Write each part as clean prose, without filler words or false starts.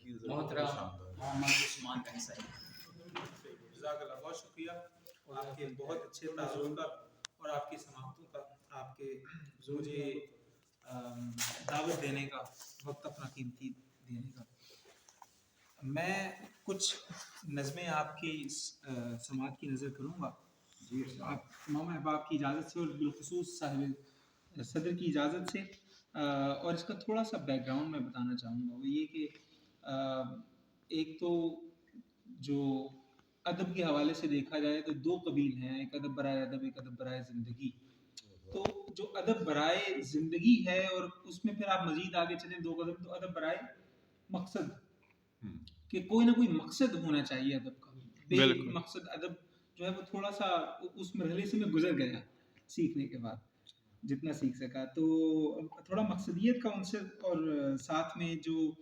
محترم محمد عثمان کنسائی. جزاک اللہ، بہت شکریہ آپ کے بہت اچھے تعارف کا اور آپ کی سماعتوں کا، آپ کے مجھے دعوت دینے کا، وقت اپنا قیمتی دینے کا. میں کچھ نظمیں آپ کی سماعت کی نظر کروں گا آپ تمام احباب کی اجازت سے، اور بالخصوص صاحب صدر کی اجازت سے. اور اس کا تھوڑا سا بیک گراؤنڈ میں بتانا چاہوں گا. وہ یہ کہ ایک تو جو ادب کے حوالے سے دیکھا جائے تو دو قبیل ہیں، ایک ادب برائے ادب، ایک ادب برائے زندگی. تو جو ادب برائے زندگی ہے، اور اس میں پھر آپ مزید آگے چلیں دو قدم، تو ادب برائے مقصد، کہ کوئی نہ کوئی مقصد ہونا چاہیے ادب کا. بے مقصد ادب جو ہے وہ تھوڑا سا اس مرحلے سے میں گزر گیا سیکھنے کے بعد جتنا سیکھ سکا. تو تھوڑا مقصدیت کا عنصر، اور ساتھ میں جو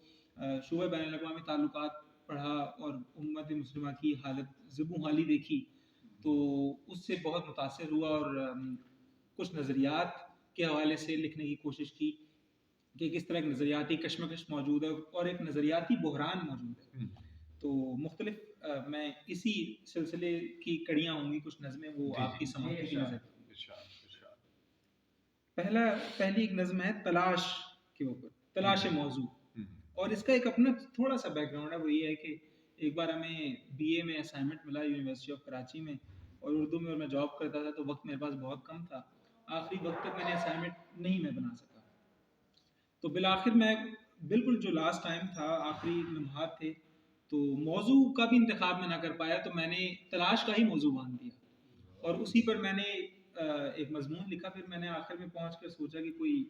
شعبہ بین الاقوامی تعلقات پڑھا اور امت مسلمہ کی حالت زبوں حالی دیکھی، تو اس سے بہت متاثر ہوا، اور کچھ نظریات کے حوالے سے لکھنے کی کوشش کی کہ کس طرح ایک نظریاتی کشمکش موجود ہے اور ایک نظریاتی بحران موجود ہے. تو مختلف میں اسی سلسلے کی کڑیاں ہوں گی، کچھ نظمیں وہ آپ کی سماعتوں کی نظر. پہلی ایک نظم ہے تلاش کے اوپر، تلاش موضوع. اور اس کا ایک اپنا تھوڑا سا بیک گراؤنڈ ہے. وہ یہ ہے کہ ایک بار ہمیں بی اے میں اسائنمنٹ ملا یونیورسٹی آف کراچی میں، اور اردو میں، اور میں جاب کرتا تھا تو وقت میرے پاس بہت کم تھا. آخری وقت تک میں نے اسائنمنٹ نہیں میں بنا سکا. تو بالآخر میں بالکل جو لاسٹ ٹائم تھا، آخری لمحات تھے، تو موضوع کا بھی انتخاب میں نہ کر پایا، تو میں نے تلاش کا ہی موضوع باندھ دیا، اور اسی پر میں نے ایک مضمون لکھا. پھر میں نے آخر میں پہنچ کر سوچا کہ کوئی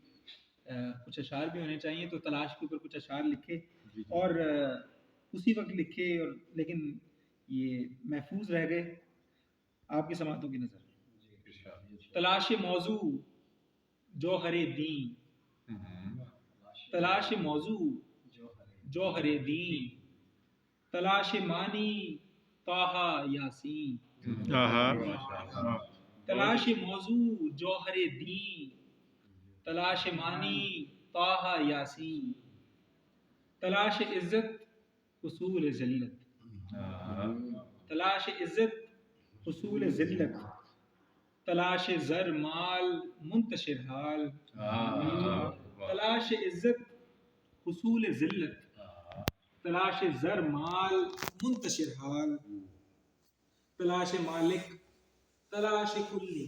کچھ اشعار بھی ہونے چاہیے، تو تلاش کے اوپر کچھ اشعار لکھے، اور اسی وقت لکھے، اور لیکن یہ محفوظ رہ گئے آپ کی سماعتوں کی نظر. تلاش موضوع جوہر دین، تلاش موضوع جوہر دین، تلاش معنی طٰہٰ یاسین. تلاش موضوع جوہر دین، تلاش معنی طٰہٰ یاسین، تلاش عزت حصول ذلت، تلاش عزت حصول ذلت، تلاش زر مال منتشر حال. تلاش عزت حصول ذلت، تلاش زر مال منتشر حال، تلاش مالک تلاش کلی،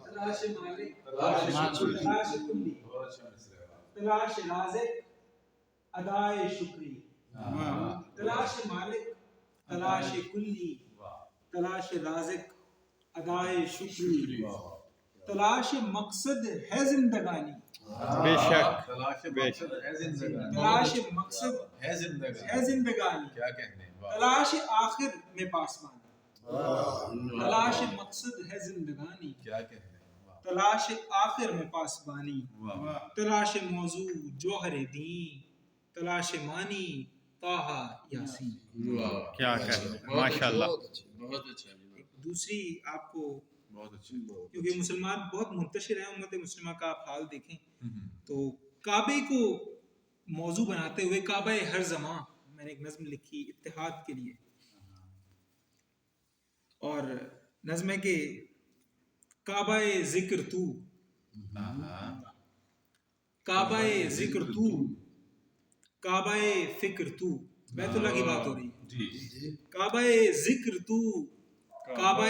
تلاش مالک تلاش کلی، تلاش رازق ادائے شکری. تلاش مالک تلاش کلی، تلاش رازق ادائے شکری. تلاش مقصد ہے زندگانی، بے شک تلاش مقصد ہے زندگانی، کیا کہنے. تلاش آخر میں پاسبانی. تلاش مقصد ہے زندگانی، کیا کہنے. تلاش آخر میں پاسبانی. تلاش موضوع جوہر دین، تلاش معنی طٰہٰ یاسین. کیا کہنے. ماشاء اللہ. بہت اچھا. دوسری آپ کو، بہت اچھے. کیونکہ مسلمان بہت منتشر ہیں، امت مسلمہ کا آپ حال دیکھیں تو کعبے کو موضوع بناتے ہوئے کعبہ ہر زمان میں نے ایک نظم لکھی اتحاد کے لیے، اور نظم ہے کہ کعبہ ذکر تو، کعبہ ذکر تو، کعبہ فکر تو. بیت اللہ کی بات ہو رہی ہے. کعبہ ذکر تو، کعبہ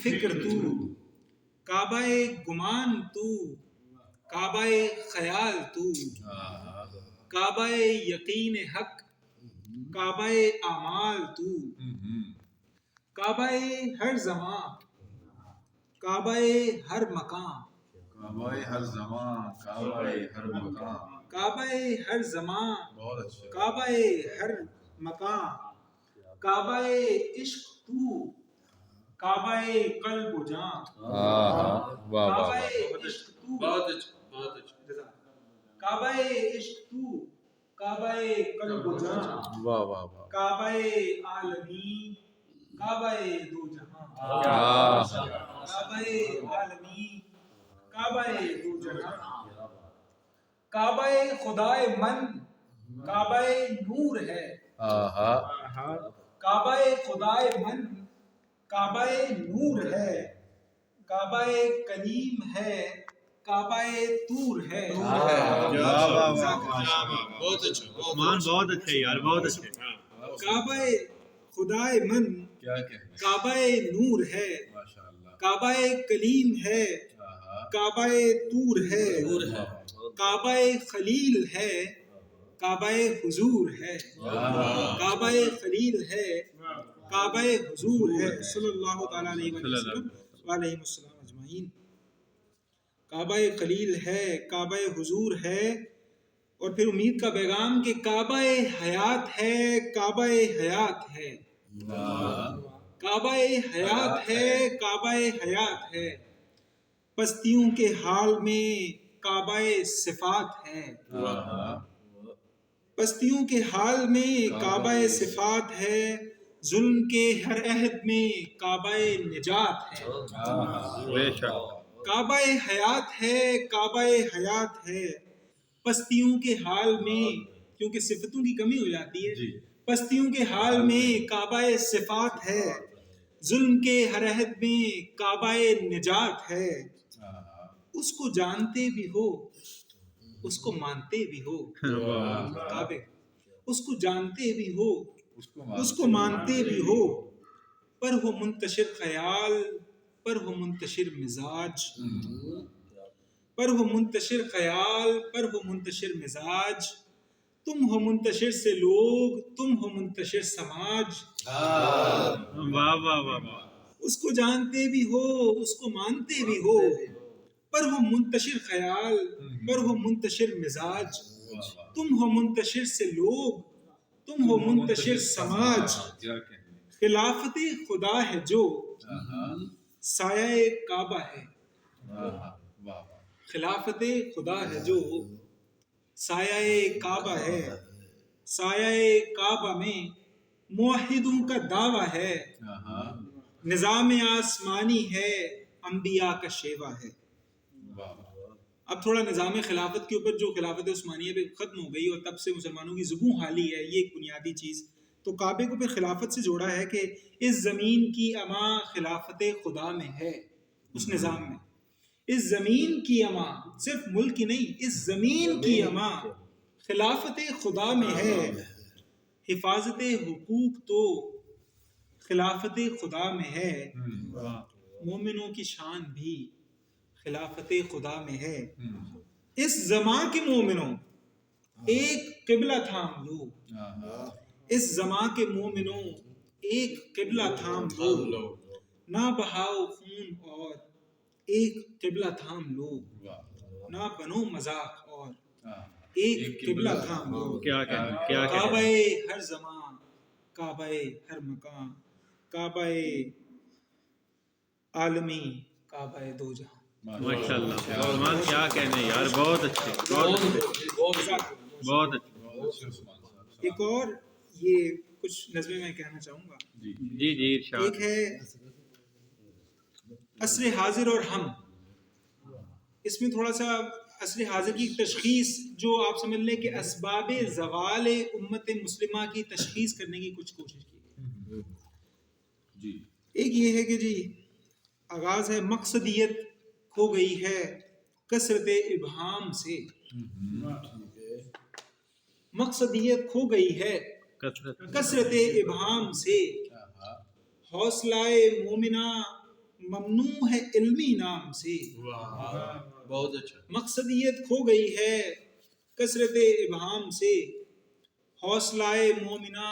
فکر تو، کعبہ گمان تو، کعبہ خیال تو، کعبہ یقین حق، کعبہ اعمال تو، کعبہ ہر زمان، کعبہ ہر مقام، کعبہ ہر زمان، کعبہ ہر مقام. کعبہ ہر زمان، بہت اچھے. کعبہ ہر مقام، کعبہ عشق تو، کعبہ قلب و جان. کعبہ عشق تو، بہت اچھا بہت اچھا. کعبہ عشق تو، کعبہ قلب و جان، واہ واہ واہ. کعبہ عالمین، کعبہ دو جہاں. کعبہ عالمین، کعبہ دو جہاں، کعبہ خدائے من کعبہ نور ہے، کعبہ خدائے من کعبہ نور ہے، کعبہ کلیم ہے، کعبہ طور ہے۔ بہت اچھا بہت اچھے یار، بہت اچھے۔ کعبہ خدائے من کیا کہنے کعبہ نور ہے، ماشاءاللہ کعبہ کلیم ہے، کعبہ طور ہے، کعبہ خلیل ہے، کعبہ حضور ہے، کعبہ خلیل ہے، کعبہ حضور ہے، صلی اللہ تعالیٰ علیہ وسلم وعلیہ السلام اجمعین۔ کعبہ خلیل ہے، کعبہ حضور ہے، اور پھر امید کا پیغام کہ کعبہ حیات ہے، کعبہ حیات ہے، کعبہ حیات ہے، کعبہ حیات ہے، پستیوں کے حال میں کعبہ صفات ہے، پستیوں کے حال میں کعبہ صفات ہے، ظلم کے ہر عہد میں کعبہ نجات ہے، بے شک۔ کعبہ حیات ہے، کعبہ حیات ہے، پستیوں کے حال میں، کیونکہ صفتوں کی کمی ہو جاتی ہے، پستیوں کے حال میں کعبہ صفات ہے، ظلم کے ہر عہد میں کعبہ نجات ہے، اس کو جانتے بھی ہو، اس کو مانتے بھی ہو، کعبے اس کو جانتے بھی ہو، اس کو مانتے بھی ہو، پر ہو منتشر خیال، پر ہو منتشر مزاج، پر ہو منتشر خیال، پر ہو منتشر مزاج، تم ہو منتشر سے لوگ، تم ہو منتشر سماج، واہ واہ واہ واہ۔ اس کو جانتے بھی ہو، اس کو مانتے بھی ہو، پر ہو منتشر خیال، پر ہو منتشر مزاج، تم ہو منتشر سے لوگ، تم ہو منتشر سماج، کیا کہنے خلافت خدا ہے جو سایہ کعبہ ہے، خلافت خدا ہے جو سایہ کعبہ ہے، سایہ کعبہ میں موحدوں کا دعویٰ ہے، نظام آسمانی ہے، انبیاء کا شیوا ہے۔ اب تھوڑا نظام خلافت کے اوپر، جو خلافت عثمانیہ پہ ختم ہو گئی اور تب سے مسلمانوں کی زبوں حالی ہے، یہ ایک بنیادی چیز، تو کعبے کو پھر خلافت سے جوڑا ہے کہ اس زمین کی اما خلافت خدا میں ہے، اس نظام میں اس زمین کی اما، صرف ملک کی نہیں، اس زمین کی اما خلافت خدا میں ہے، حفاظت حقوق تو خلافت خدا میں ہے، مومنوں کی شان بھی خلافت خدا میں ہے، اس زمان کے مومنوں ایک قبلہ تھام لو، اس زمان کے مومنوں ایک قبلہ تھام لو، نہ بہاؤ خون اور ایک قبلہ تھام لو، نہ بنو مذاق اور ایک قبلہ تھام لو، کیا کہنے، کیا کعبہ کہنے۔ ہر زمان، کعبہ ہر مکان، کعبہ عالمی، کعبہ دو جہاں۔ ماشاء اللہ عثمان، کیا کہنے یار، بہت اچھے، بہت اچھے، بہت اچھے۔ ایک اور یہ کچھ نظمیں میں کہنا چاہوں گا، جی جی ارشاد۔ ایک ہے عصر حاضر اور ہم، اس میں تھوڑا سا عصر حاضر کی تشخیص، جو آپ سمجھ لیں کہ اسباب زوال امت مسلمہ کی تشخیص کرنے کی کچھ کوشش کی گئی۔ ایک یہ ہے کہ جی آغاز ہے، مقصدیت کھو گئی ہے کثرت ابہام سے، مقصدیت کھو گئی ہے کثرت ابہام سے، حوصلہ مومنہ ممنوع ہے علمی نام سے، بہت اچھا۔ مقصدیت کھو گئی ہے کثرت ابہام سے، حوصلہ مومنہ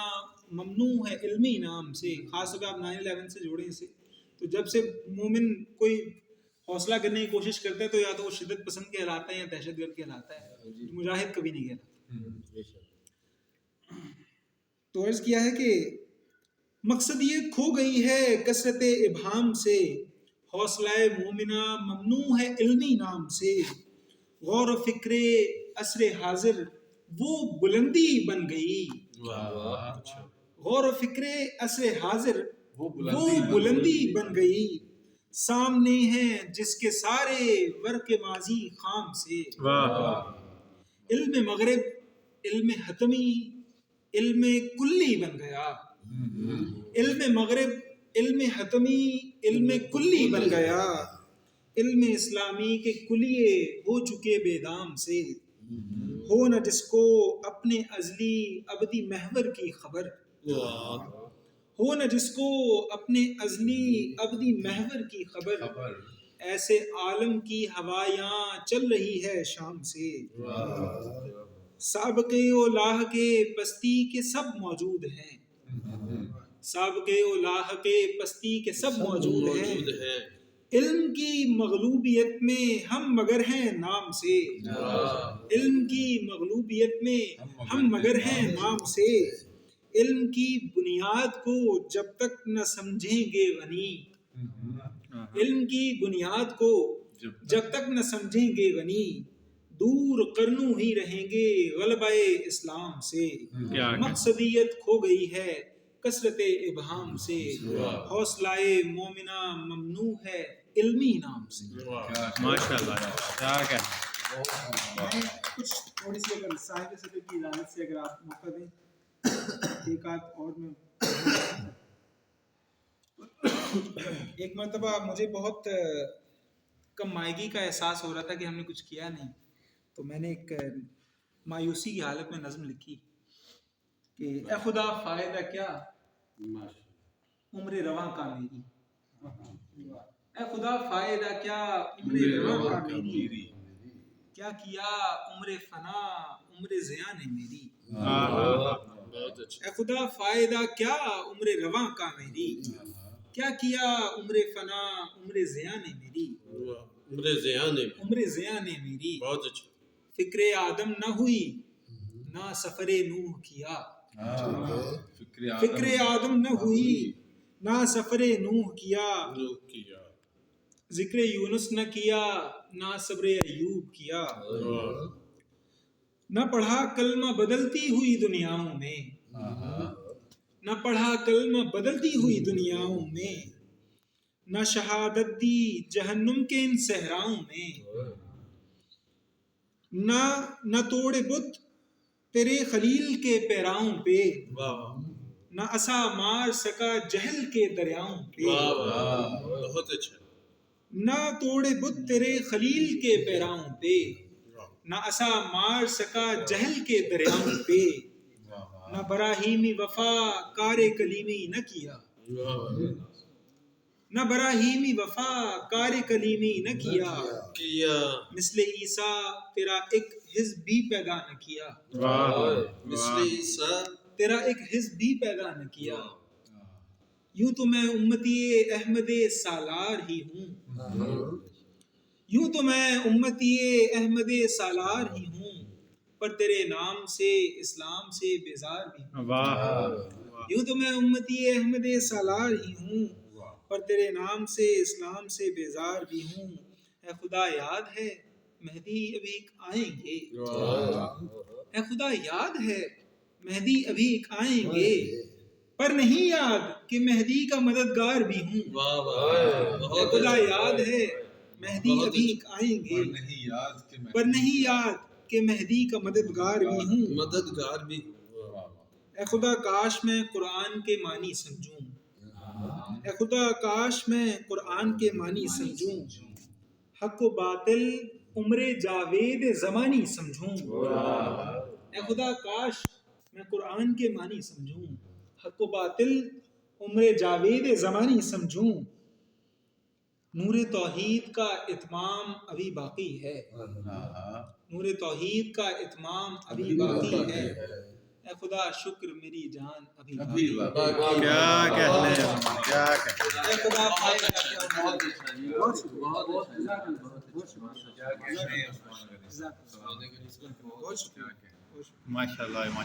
ممنوع ہے علمی نام سے۔ خاص طور پہ آپ 9/11 سے جوڑیں اسے، تو جب سے مومن کوئی حوصلہ کرنے کی کوشش کرتا ہے تو یا تو وہ شدت پسند کہلاتا ہے یا دہشت گرد کہلاتا ہے، مجاہد کبھی نہیں کہلاتا۔ تو عرض کیا ہے کہ مقصدیت کھو گئی ہے کثرت ابہام سے، حوصلہ مومنہ ممنوع ہے علمی نام سے، غور و فکر عصر حاضر وہ بلندی بن گئی، غور و فکر عصر حاضر وہ بلندی بن گئی، سامنے ہے جس کے سارے ورق ماضی خام سے، علم مغرب علم حتمی علم کلی بن گیا، علم مغرب علم حتمی علم کلی بن گیا، علم اسلامی کے کلیے ہو چکے بے دام سے، ہو نہ جس کو اپنے ازلی ابدی محور کی خبر، ہو نہ جس کو اپنے ازلی ابدی محور کی خبر، ایسے عالم کی ہوایاں چل رہی ہے شام سے، سابقے و لاحقے پستی کے سب موجود ہیں، سابقے و لاحقے پستی کے سب موجود ہیں، علم کی مغلوبیت میں ہم مگر ہیں نام سے، علم کی مغلوبیت میں ہم مگر ہیں نام سے، علم کی بنیاد کو جب تک نہ سمجھیں گے غنی، علم کی بنیاد کو جب تک نہ سمجھیں گے غنی، دور قرنوں ہی رہیں گے غلبہ اسلام سے، مقصدیت کھو گئی ہے کثرت ابہام سے، حوصلہ مومنہ ممنوع ہے علمی نام سے۔ ماشاءاللہ کیا کہتے میں کچھ تھوڑی سی اگر صاحب صدر کی اجازت سے اگر آپ موقع دیں ایک آدھ اور میں ایک مرتبہ مجھے بہت کم مائیگی کا احساس ہو رہا تھا کہ ہم نے کچھ کیا نہیں، تو میں نے ایک مایوسی کی حالت میں نظم لکھی کہ اے خدا فائدہ کیا عمر رواں کا میری، اے خدا فائدہ کیا عمر رواں کا میری، کیا کیا عمر فنا عمر زیاں نے میری، اے خدا فائدہ کیا عمر رواں کا میری، کیا کیا عمر فنا عمر زیاں نے میری، عمر زیاں نے میری، بہت اچھا، فکر آدم نہ ہوئی نہ سفر نوح کیا، فکر آدم نہ ہوئی نہ سفر نوح کیا، ذکر یونس نہ کیا نہ صبر ایوب کیا، نہ پڑھا کلمہ بدلتی ہوئی دنیاؤں میں، نہ پڑھا کلمہ بدلتی ہوئی دنیاؤں میں، نہ شہادت دی جہنم کے ان صحراؤں میں، نہ توڑے بت تیرے خلیل کے پیراؤں پہ، نہ عصا مار سکا جہل کے دریاؤں پہ، بہت اچھا، نہ توڑے بت تیرے خلیل کے پیراؤں پہ، نہ عصا مار سکا جہل کے دریاؤں پہ، نہ براہیمی وفا کار کلیمی نہ کیا، نہ براہیمی وفا کار کلیمی نہ کیا، مثل عیسیٰ تیرا ایک حزب بھی پیدا نہ کیا، مثل عیسیٰ تیرا ایک حزب بھی پیدا نہ کیا، یوں تو میں امتی احمد سالار ہی ہوں، یوں تو میں امتی احمد سالار ہی ہوں، پر تیرے نام سے اسلام سے بیزار بھی ہوں، یوں تو میں امتی احمد سالار ہی ہوں، پر تیرے نام سے اسلام سے بیزار بھی ہوں، اے خدا یاد ہے مہدی ابھی آئیں گے، اے خدا یاد ہے مہدی ابھی آئیں گے، پر نہیں یاد کہ مہدی کا مددگار بھی ہوں، اے خدا یاد ہے مہدی ابھی آئیں گے، پر نہیں یاد کہ مہدی کا مددگار بھی ہوں، مددگار بھی، اے خدا کاش میں قرآن کے معنی سمجھوں، اے خدا کاش میں قرآن کے معنی سمجھوں، حق و باطل عمر جاوید زمانی سمجھوں، اے خدا کاش میں قرآن کے معنی سمجھوں، حق و باطل عمر جاوید زمانی سمجھوں، نور توحید کا اتمام ابھی باقی ہے، نور توحید کا اتمام ابھی باقی ہے، اے خدا شکر میری جان ابھی باقی ہے، کیا کہنے ہیں کیا کہنے ہیں اے خدا فائدہ کیا ماشاءاللہ ماشاءاللہ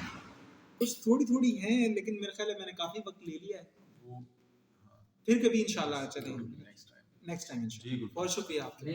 کچھ تھوڑی تھوڑی ہیں لیکن میرا خیال ہے میں نے کافی وقت لے لیا ہے، پھر کبھی انشاءاللہ چلیں نیکسٹ ٹائم انشاءاللہ، بہت شکریہ آپ کا۔